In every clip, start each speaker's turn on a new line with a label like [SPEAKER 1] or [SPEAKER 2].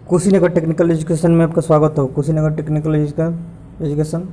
[SPEAKER 1] Kushinagar technical education में आपका स्वागत हो। कुशीनगर टेक्निकल एजुकेशन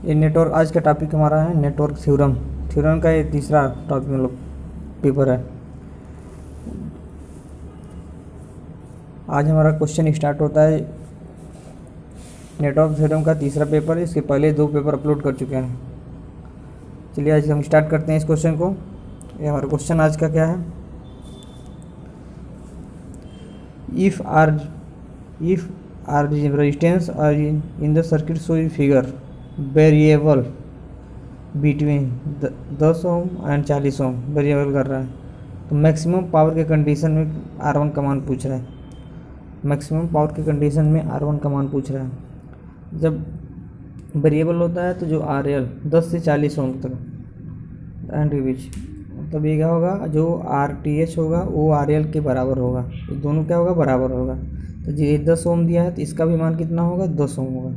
[SPEAKER 1] ये नेटवर्क, आज का टॉपिक हमारा है नेटवर्क थ्योरम। थ्योरम का ये तीसरा टॉपिक मतलब पेपर है। आज हमारा क्वेश्चन स्टार्ट होता है नेटवर्क थ्योरम का तीसरा पेपर। इसके पहले 2 पेपर अपलोड कर चुके हैं। चलिए आज हम स्टार्ट करते हैं इस क्वेश्चन को। ये हमारा क्वेश्चन आज का क्या है, if R resistance are in the circuit show figure variable between 10 ohm and 40 ohm variable कर रहा है, तो मैक्सिमम पावर के कंडीशन में R1 का मान पूछ रहा है। मैक्सिमम पावर के कंडीशन में R1 का मान पूछ रहा है। जब वेरिएबल होता है तो जो RL 10 से 40 ओम तक एंड के बीच, तब ये क्या होगा, जो RTH होगा वो RL के बराबर होगा। ये दोनों क्या होगा, बराबर होगा। तो ये 10 ओम दिया है तो इसका भी मान कितना होगा, 10 ओम होगा।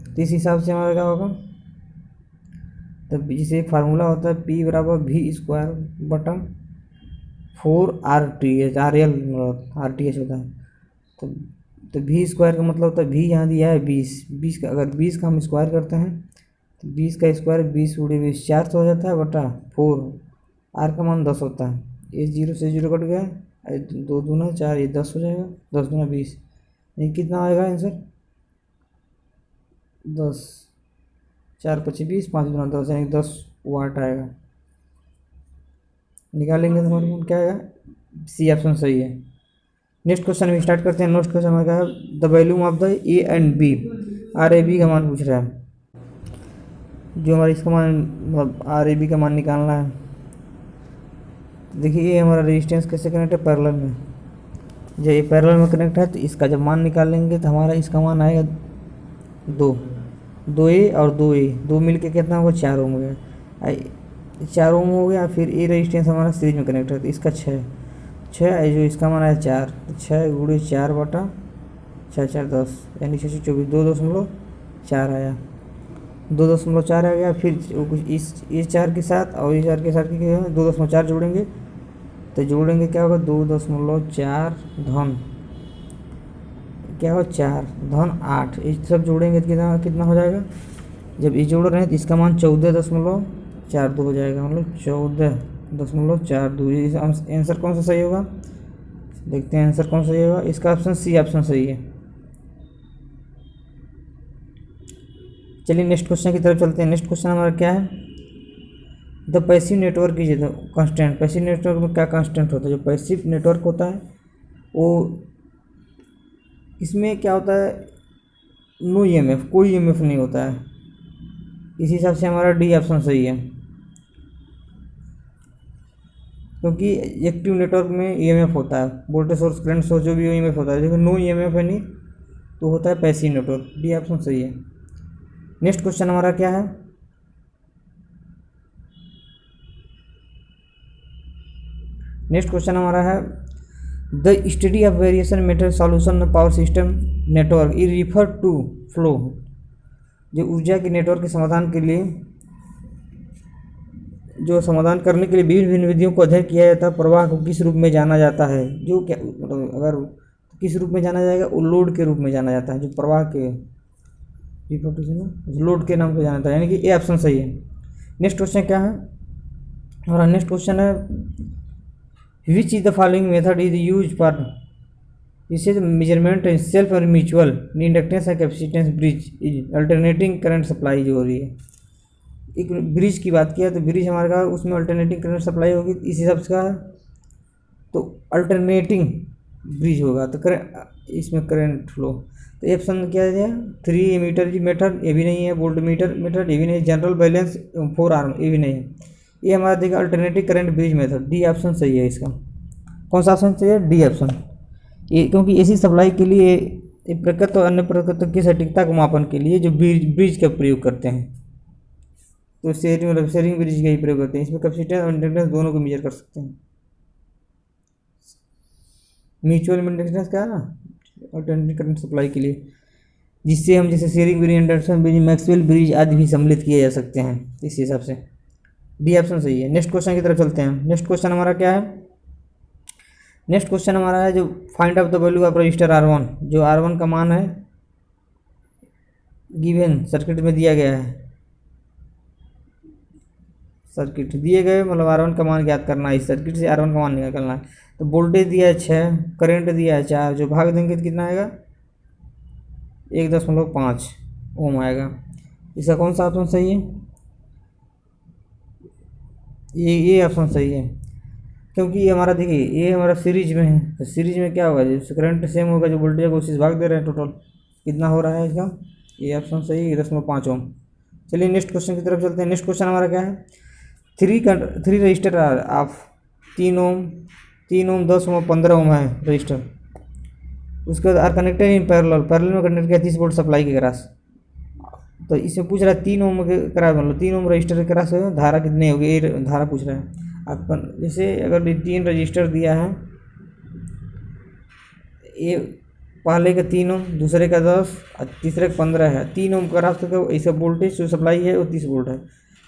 [SPEAKER 1] तो इस हिसाब से हमारा क्या होगा, तब जिसे फार्मूला होता है P बराबर V² बटा 4 RTH, RL RTH होता है। तो V² का मतलब होता है, V यहाँ दिया है 20 का, अगर 20 का हम स्क्वायर करते हैं तो 20 का स्क्वायर 20 × 20 400 हो जाता है बटा 4। R का मान 10 होता है। ये 0 से 0 कट गया, 2 दूना 4, ये 10 हो जाएगा, 10 दूना 20। ये कितना आएगा आंसर, 10, 4 × 25, 5 दूना 10, यानी 10 वाट आएगा। निकालेंगे तो हमारे पास क्या आएगा, सी ऑप्शन सही है। नेक्स्ट क्वेश्चन हम स्टार्ट करते हैं। नेक्स्ट क्वेश्चन हमारा क्या है, the volume of the A and B, are A B का मान पूछ रहा है। जो हमारा इसका मान मतलब आर ए बी का मान निकालना है। देखिए ये हमारा रेजिस्टेंस कैसे कनेक्ट है, पैरेलल में। जब ये पैरेलल में कनेक्ट है तो इसका जब मान निकालेंगे तो हमारा इसका मान आएगा 2A और 2A, 2 मिलके कितना होगा, 4 ओम हो गया। 4 ओम हो गया। फिर ये रेजिस्टेंस हमारा सीरीज में कनेक्ट है तो इसका 6 जो इसका मान आया 4, तो 6 × 4 बटा 6 4 10, यानी 6 24, 2.4 आया, 2.4 आ गया। फिर कुछ इस 4 के साथ और इस 4 के साथ 2.4 जोड़ेंगे तो जोड़ेंगे क्या होगा, 2.4 धन क्या हो, 4 धन 8, इस सब जोड़ेंगे तो कितना हो जाएगा। जब ये जोड़ रहे हैं तो इसका मान 14.42 हो जाएगा, मतलब 14.42। आंसर कौन सा सही होगा, देखते हैं आंसर कौन सा सही होगा। इसका ऑप्शन सी ऑप्शन सही है। चलिए नेक्स्ट क्वेश्चन की तरफ चलते हैं। नेक्स्ट क्वेश्चन हमारा क्या है, द पैसिव नेटवर्क की कांस्टेंट। पैसिव नेटवर्क में क्या कांस्टेंट होता है, जो पैसिव नेटवर्क होता है वो, इसमें क्या होता है, नो EMF, कोई EMF नहीं होता है। इस हिसाब से हमारा डी ऑप्शन सही है, क्योंकि एक्टिव नेटवर्क में EMF होता है, वोल्टेज सोर्स करंट सोर्स जो भी EMF होता है, लेकिन नो EMF है नहीं तो होता है पैसिव नेटवर्क। डी ऑप्शन सही है। नेक्स्ट क्वेश्चन हमारा क्या है, नेक्स्ट क्वेश्चन हमारा है, the study of variation method solution power system network is refer to flow. जो ऊर्जा के नेटवर्क के समाधान के लिए, जो समाधान करने के लिए विभिन्न विधियों को अध्ययन किया जाता है, प्रवाह को किस रूप में जाना जाता है। जो क्या मतलब, अगर किस रूप में जाना जाएगा, वो लोड के रूप में जाना जाता है। जो प्रवाह के लोड के नाम पे जाना था, यानी कि ए ऑप्शन सही है। नेक्स्ट क्वेश्चन क्या है हमारा, नेक्स्ट क्वेश्चन है, which is the following method is use for, इससे मेजरमेंट सेल्फ और mutual inductance and capacitance bridge is alternating current supply जो हो रही है। एक ब्रिज की बात किया तो ब्रिज हमारे का, उसमें अल्टरनेटिंग करंट सप्लाई होगी, इस हिसाब से का तो अल्टरनेटिंग ब्रिज होगा, तो इसमें करंट फ्लो। तो ऑप्शन क्या है, 3 मीटर की मेथड, ये भी नहीं है। वोल्ट मीटर मेथड, ये भी नहीं। जनरल बैलेंस 4 आर्म, ये भी नहीं है। ये हमारा देखा alternative current bridge method, D option सही है। इसका कौन सा ऑप्शन सही है, डी ऑप्शन। ये क्योंकि एसी सप्लाई के लिए प्रकृत और अन्य प्रकृत की सटीकता को मापन के लिए जो ब्रिज का प्रयोग करते हैं, तो शेयरिंग ब्रिज का ही प्रयोग करते हैं। इसमें कैपेसिटेंस और इंडक्टेंस दोनों को मेजर कर सकते हैं। म्यूचुअल इंडक्टेंस क्या है ना, अल्टरनेटिव करंट सप्लाई के लिए, जिससे हम जैसे Schering bridge, induction bridge, Maxwell bridge आदि भी सम्मिलित किए जा सकते हैं। इस हिसाब से डी ऑप्शन सही है। नेक्स्ट क्वेश्चन की तरफ चलते हैं। नेक्स्ट क्वेश्चन हमारा क्या है, नेक्स्ट क्वेश्चन हमारा है जो find out the value of register R1, जो R1 का मान है गिवन सर्किट में दिया गया है, सर्किट दिए गए मतलब R1 का मान ज्ञात करना है, इस सर्किट से R1 का मान निकालना है। तो वोल्टेज दिया है 6, करंट दिया है 4, जो भाग देंगे तो कितना आएगा 1.5 ओम आएगा। इसका कौन सा ऑप्शन सही है? ये ऑप्शन सही है, क्योंकि ये हमारा देखिए ये हमारा सीरीज में है, तो सीरीज में क्या होगा, जो करंट सेम होगा, जो वोल्टेज को उसी से भाग दे रहे हैं, टोटल कितना हो रहा है इसका, ये ऑप्शन सही है 1.5 ओम। चलिए नेक्स्ट क्वेश्चन की तरफ चलते हैं। नेक्स्ट क्वेश्चन हमारा क्या है, थ्री रजिस्टर ऑफ 3 ओम 10 ओम 15 ओम है रजिस्टर, उसके बाद आर कनेक्टेड इन पैरेलल में कनेक्ट किया 30 वोल्ट सप्लाई के क्रॉस। तो इसमें पूछ रहा है 3 ओम के क्रॉस, मतलब 3 ओम रजिस्टर के क्रॉस धारा कितनी होगी, ये धारा पूछ रहा है अपन। जैसे अगर 3 रजिस्टर दिया है, ये पहले का 3 ओम, दूसरे का 10 और तीसरे का 15 है, 3 ओम का क्रॉस तो ऐसा वोल्टेज जो सप्लाई है वो 30 वोल्ट है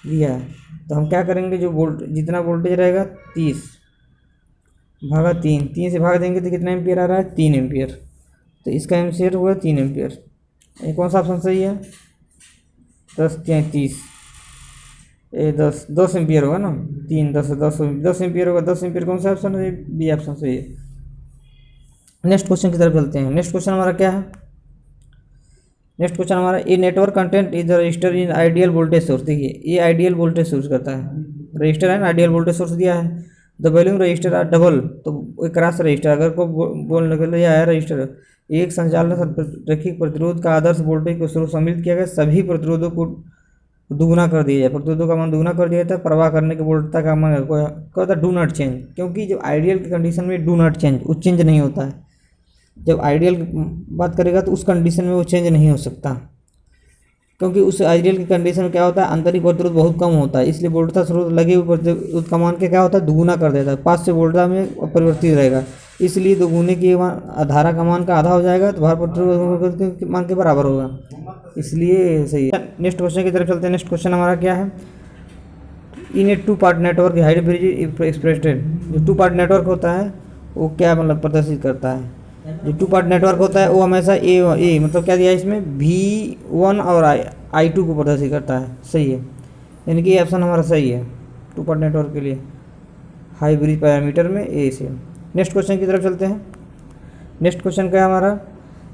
[SPEAKER 1] दिया है। तो हम क्या करेंगे, जो जितना वोल्टेज रहेगा 30 भागा 3 से भाग देंगे तो कितना एम्पियर आ रहा है 3 एम्पियर। तो इसका एम्पियर हुआ 3 एम्पियर। ये कौन सा ऑप्शन सही है, 10 33 10 एम्पियर होगा ना, 3 10 एम्पियर होगा, 10 एम्पियर कौन सा ऑप्शन है, बी ऑप्शन सही है। नेक्स्ट क्वेश्चन की तरफ चलते हैं। नेक्स्ट क्वेश्चन हमारा क्या है, नेक्स्ट क्वेश्चन हमारा A network content is the register in ideal voltage source. देखिए ये आइडियल वोल्टेज सोर्स करता है, रजिस्टर है ना, आइडियल वोल्टेज सोर्स दिया है, the value register are double, तो एक क्रॉस रजिस्टर अगर को बोलने के लिए आया रजिस्टर एक संचालन रैखिक प्रतिरोध का आदर्श वोल्टेज को स्रोत सम्मिलित किया गया, सभी प्रतिरोधों को दुगुना कर दिया जाए, प्रतिरोधों का मान दुगुना कर दिया जाता है, प्रवाह करने की वोल्टता का मान कहता है डू नॉट चेंज, क्योंकि जब आइडियल की कंडीशन में डू नॉट चेंज वो चेंज नहीं होता है, जब आइडियल की बात करेगा तो उस कंडीशन में वो चेंज नहीं हो सकता, क्योंकि उस आइडियल की कंडीशन में क्या होता है आंतरिक प्रतिरोध बहुत कम होता है, इसलिए वोल्टता स्रोत लगे हुए प्रतिरोध का मान के क्या होता है दुगुना कर देता है, 5 से वोल्टता में परिवर्तित रहेगा, इसलिए दोगुने की धारा का मान का आधा हो जाएगा, तो भार प्रतिरोध के मान के बराबर होगा, इसलिए सही है। नेक्स्ट क्वेश्चन की तरफ चलते हैं। नेक्स्ट क्वेश्चन हमारा क्या है, इन ए 2 part network height bridge expressed, जो 2 पार्ट नेटवर्क होता है वो क्या मतलब प्रदर्शित करता है, जो 2 पार्ट नेटवर्क होता है वो हमेशा ए मतलब क्या दिया है इसमें V1 और I2 को प्रदर्शित करता है, सही है, यानी कि ये ऑप्शन हमारा सही है 2 पार्ट नेटवर्क के लिए हाई ब्रिज पैरामीटर में ए से। नेक्स्ट क्वेश्चन की तरफ चलते हैं। नेक्स्ट क्वेश्चन क्या है हमारा,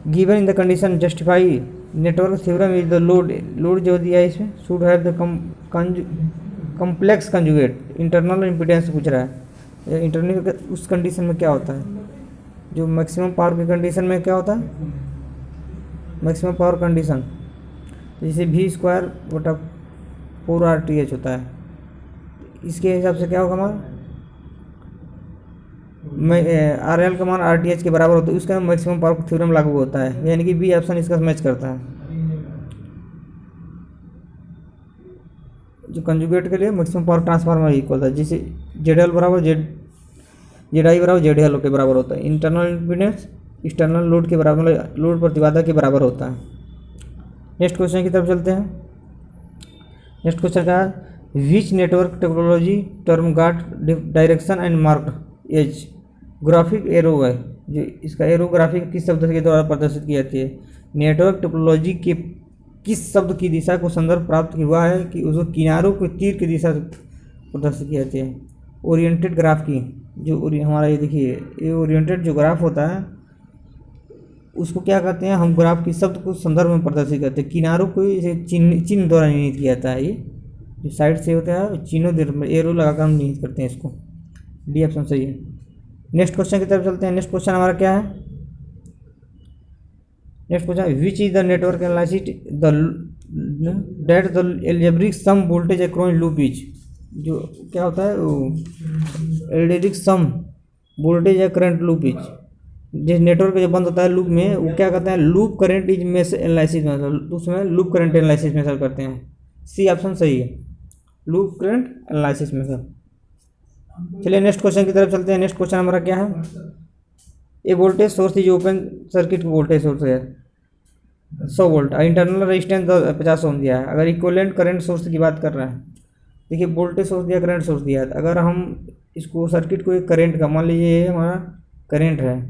[SPEAKER 1] given in the condition justify network theorem is the load जो दिया है इसमें should have the complex conjugate internal impedance पूछ रहा है, इंटरनल उस कंडीशन में क्या होता है, जो मैक्सिमम पावर की कंडीशन में क्या होता है, मैक्सिमम पावर कंडीशन जैसे V²/4 RTH होता है, इसके हिसाब से क्या होगा हमारा RL का मान RTH के बराबर होता है, उसका मैक्सिमम पावर थ्योरम लागू होता है, यानी कि बी ऑप्शन इसका मैच करता है, जो कंजुगेट के लिए मैक्सिमम पावर ट्रांसफार्मर इक्वल है, जैसे ZL बराबर ZI बराबर ZL के बराबर होता है, इंटरनल इम्पीडेंस एक्सटर्नल लोड के बराबर मतलब लोड प्रतिबाधा के बराबर होता है। नेक्स्ट क्वेश्चन की तरफ चलते हैं। नेक्स्ट क्वेश्चन का which network technology term guard direction and marked as graphic arrow है, जो इसका एरो ग्राफिक किस शब्द के द्वारा प्रदर्शित की जाती है, नेटवर्क टोपोलॉजी के किस शब्द की दिशा को संदर्भ प्राप्त हुआ है कि उसको किनारों को तीर की दिशा से प्रदर्शित की जाती है, ओरिएंटेड ग्राफ की, जो हमारा ये देखिए ये ओरिएंटेड जो ग्राफ होता है उसको क्या कहते हैं हम, ग्राफ की शब्द को संदर्भ में प्रदर्शित करते हैं, किनारों को इसे चिन्ह द्वारा निहित किया जाता है, ये जो साइड से होता है चिन्हों एरो लगाकर हम निहित करते हैं इसको, डी ऑप्शन सही है। नेक्स्ट क्वेश्चन की तरफ चलते हैं। नेक्स्ट क्वेश्चन हमारा क्या है, next question which is the network analysis that the algebraic sum voltage across loop is, जो क्या होता है एल्जेब्रिक सम वोल्टेज या करंट लूप इज, जिस नेटवर्क जो बंद होता है लूप में वो क्या कहते हैं loop current is mess analysis method, उसमें लूप करंट एनालिसिस मेथड करते हैं, सी ऑप्शन सही है लूप करंट एनालिसिस मेथड। चलिए नेक्स्ट क्वेश्चन की तरफ चलते हैं। नेक्स्ट क्वेश्चन हमारा क्या है, ये वोल्टेज सोर्स जो ओपन सर्किट वोल्टेज सोर्स है 100 वोल्ट, इंटरनल रेजिस्टेंस 50 ओम दिया है, अगर इक्विवेलेंट करंट सोर्स की बात कर रहे हैं, देखिए वोल्टेज सोर्स दिया करंट सोर्स दिया है, अगर हम इसको सर्किट को एक करंट का मान लीजिए हमारा करंट है,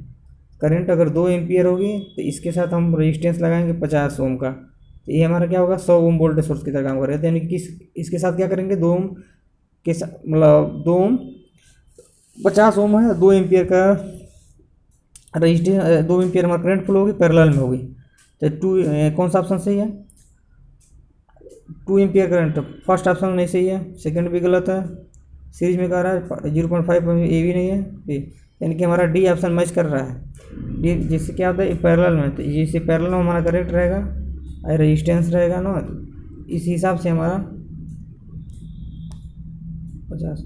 [SPEAKER 1] करंट अगर 2 एम्पियर होगी तो इसके साथ हम रेजिस्टेंस लगाएंगे 50 ओम का, तो ये हमारा क्या होगा 100 ओम वोल्टेज सोर्स की तरह काम करेगा। यानी कि इसके साथ क्या करेंगे 2 ओम के साथ, मतलब 2 ओम 50 ओम है, 2 एम्पियर का रजिस्टेंस, 2 एम्पियर हमारा करंट फ्लो होगी, पैरेलल में होगी। तो कौन सा ऑप्शन सही है? 2 एम्पियर करंट, फर्स्ट ऑप्शन नहीं सही है, सेकंड भी गलत है, सीरीज में कह रहा है 0.5 ये भी नहीं है, यानी कि हमारा डी ऑप्शन मैच कर रहा है। डी जिससे क्या होता है पैरेलल में, तो जिससे पैरेलल में हमारा करेक्ट रहेगा और रेजिस्टेंस रहेगा ना, तो इस हिसाब से हमारा 50।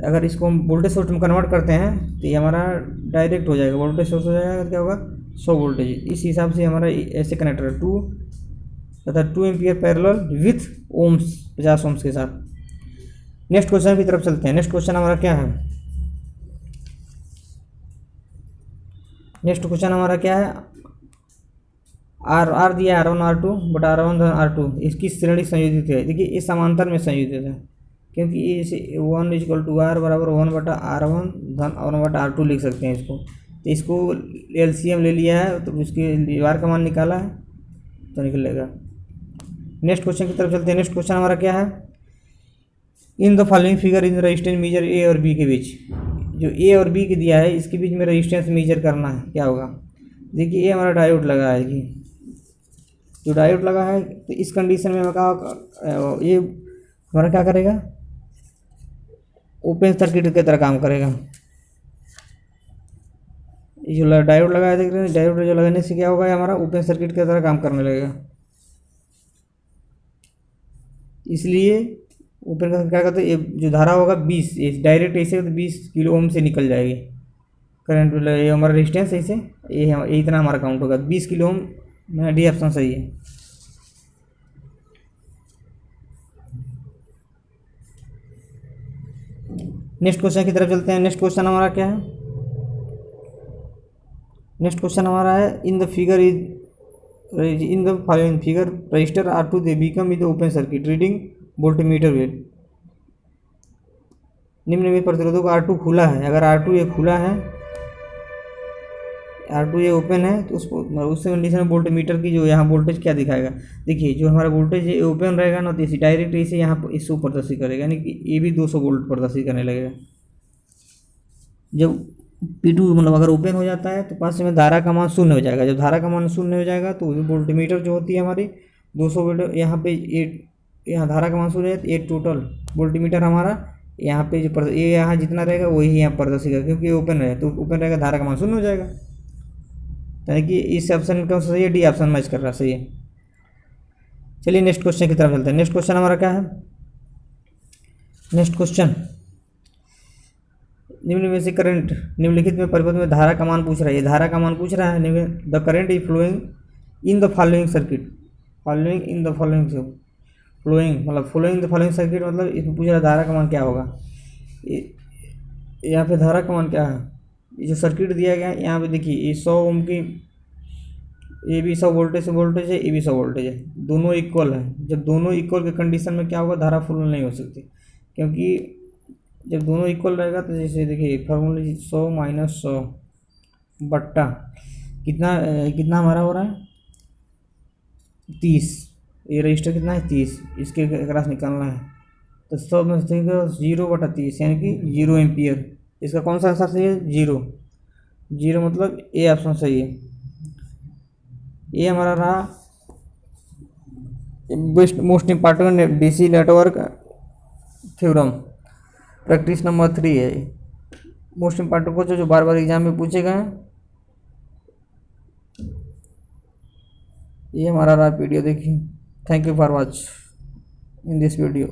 [SPEAKER 1] अगर इसको हम वोल्टेज सोर्स में कन्वर्ट करते हैं तो ये हमारा डायरेक्ट हो जाएगा, वोल्टेज सोर्स हो जाएगा, तो क्या होगा 100 वोल्टेज। इस हिसाब से हमारा ऐसे कनेक्टर है 2 ampere parallel with ohms 50 ohms के साथ। नेक्स्ट क्वेश्चन की तरफ चलते हैं। नेक्स्ट क्वेश्चन हमारा क्या है? नेक्स्ट क्वेश्चन हमारा क्या है? आर दिया R1 R2 बटा R1 धन R2 इसकी श्रेणी संयोजित है। देखिए ये समांतर में संयोजित है, क्योंकि इसे 1 = R बराबर 1 बटा R1 धन 1 बटा R2 लिख सकते हैं इसको। तो इसको LCM ले लिया है, तो इसकी R का मान निकाला है तो निकलेगा। नेक्स्ट क्वेश्चन की तरफ चलते हैं। नेक्स्ट क्वेश्चन हमारा क्या है? In the following figure in resistance measure A और बी के बीच, जो ए और बी के दिया है इसके बीच में रेजिस्टेंस मेजर करना है, क्या होगा? देखिए ये हमारा डायोड लगा है जी, जो डायोड लगा है तो इस कंडीशन में ये हमारा क्या करेगा? ओपन सर्किट की तरह काम करेगा। ये जो डायोड लगाया देख रहे हैं, डायोड जो लगाने से क्या होगा, हमारा ओपन सर्किट की तरह काम करने लगेगा। इसलिए ओपन का क्या कहते हैं, ये जो धारा होगा 20 डायरेक्ट ऐसे 20 किलो ओम से निकल जाएगी करंट, ये हमारा रेजिस्टेंस ऐसे ये इतना हमारा काउंट होगा 20 किलो ओम। मेरा डी ऑप्शन सही है। नेक्स्ट क्वेश्चन की तरफ चलते हैं। नेक्स्ट क्वेश्चन हमारा क्या है? नेक्स्ट क्वेश्चन हमारा है in the figure in the following figure register R2 they become with open circuit reading voltmeter wait. निम्न में प्रतिरोधक R2 खुला है, अगर R2 ये खुला है, R2 ये ओपन है, तो उस कंडीशन में वोल्टमीटर की जो यहाँ वोल्टेज क्या दिखाएगा? देखिए जो हमारा वोल्टेज ये ओपन रहेगा ना, तो इसे डायरेक्ट इसे यहाँ इसको प्रदर्शित करेगा, यानी कि ये भी 200 वोल्ट प्रदर्शित करने लगेगा। जब P2 मतलब अगर ओपन हो जाता है तो पास में धारा का मान शून्य हो जाएगा। जब धारा का मान शून्य हो जाएगा तो वोल्टमीटर जो होती है हमारी 200 वोल्ट, यहाँ पे यहाँ धारा का मान शून्य है, तो ये टोटल वोल्टमीटर हमारा यहाँ पे जो ये यहाँ जितना रहेगा वही यहाँ प्रदर्शित करेगा, क्योंकि ये ओपन है तो ओपन रहेगा, धारा का मान शून्य हो जाएगा। यानी कि इस ऑप्शन का सही है, डी ऑप्शन मैच कर रहा है, सही है। चलिए नेक्स्ट क्वेश्चन की तरफ चलते हैं। नेक्स्ट क्वेश्चन हमारा क्या है? नेक्स्ट क्वेश्चन निम्न में से करंट निम्नलिखित में परिपथ में धारा का मान पूछ रहा है। ये धारा का मान पूछ रहा है। The current is flowing in the following circuit, following in the following flowing मतलब फॉलोइंग द फॉलोइंग सर्किट, मतलब इसमें पूछ रहा है धारा का मान क्या होगा। यहाँ पे धारा का मान क्या है? ये जो सर्किट दिया गया है यहाँ पे देखिए, ये 100 ओम की, ये भी 100 वोल्टेज से वोल्टेज है, ये भी 100 वोल्टेज है, दोनों इक्वल है। जब दोनों इक्वल के कंडीशन में क्या होगा, धारा फ्लो नहीं हो सकती, क्योंकि जब दोनों इक्वल रहेगा तो जैसे देखिए फॉर्मूला 100 - 100 बट्टा कितना हमारा हो रहा है 30। ये रजिस्टर कितना है 30, इसके क्रॉस निकालना है तो 100 में से 0/30 यानी कि 0 एम्पियर। इसका कौन सा आंसर सही है? 0 मतलब ए ऑप्शन सही है। ये हमारा रहा most important DC network theorem, practice number 3 है। मोस्ट इम्पॉर्टेंट क्वेश्चन जो बार बार एग्जाम में पूछे गए हैं। ये हमारा रहा वीडियो, देखिए। Thank you for watch in this video.